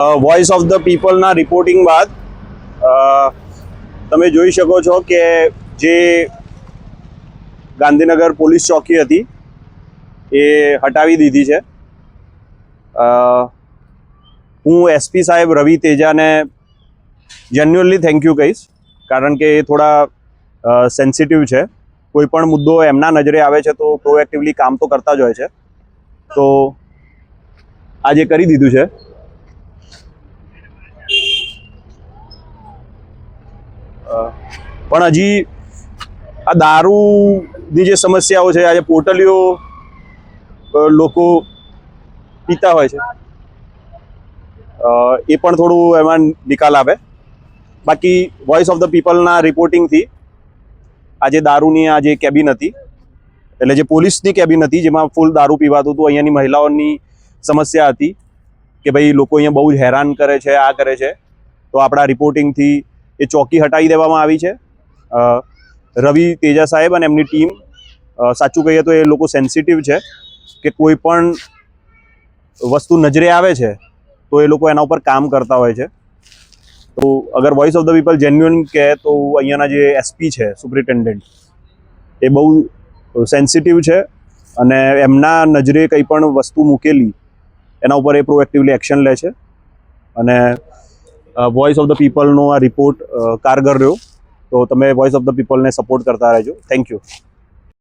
Voice of the પીપલના reporting બાદ તમે જોઈ શકો છો કે જે ગાંધીનગર પોલીસ ચોકી હતી એ હટાવી દીધી છે. હું એસપી સાહેબ રવિ તેજાને જેન્યુઅનલી થેન્ક યુ કહીશ, કારણ કે એ થોડા સેન્સિટિવ છે. કોઈ પણ મુદ્દો એમના નજરે આવે છે તો પ્રોએક્ટિવલી કામ તો કરતા જ હોય છે. તો આજે કરી દીધું છે. પણ હજી આ દારૂની જે સમસ્યાઓ છે, આજે પોટલીઓ લોકો પીતા હોય છે, એ પણ થોડું એમાં નિકાલ આવે. બાકી વોઇસ ઓફ ધ પીપલના રિપોર્ટિંગથી આજે દારૂની આ જે કેબિન હતી, એટલે જે પોલીસની કેબિન હતી જેમાં ફૂલ દારૂ પીવાતું હતું, અહીંયાની મહિલાઓની સમસ્યા હતી કે ભાઈ લોકો અહીંયા બહુ જ હેરાન કરે છે, આ કરે છે, તો આપણા રિપોર્ટિંગથી એ ચોકી હટાવી દેવામાં આવી છે. રવિ તેજા સાહેબ અને એમની ટીમ, સાચું કહીએ તો એ લોકો સેન્સિટિવ છે કે કોઈ પણ વસ્તુ નજરે આવે છે તો એ લોકો એના ઉપર કામ કરતા હોય છે. તો અગર voice of the people genuine કહે તો અહીંયાના જે એસપી છે, સુપ્રિન્ટેન્ડન્ટ, એ બહુ સેન્સિટિવ છે અને એમના નજરે કંઈ પણ વસ્તુ મૂકેલી એના ઉપર એ પ્રોએક્ટિવલી એક્શન લે છે. અને વોઇસ ઓફ ધ પીપલનો આ રિપોર્ટ કારગર રહ્યો. તો તમે વોઇસ ઓફ ધ પીપલને સપોર્ટ કરતા રહેજો. Thank you.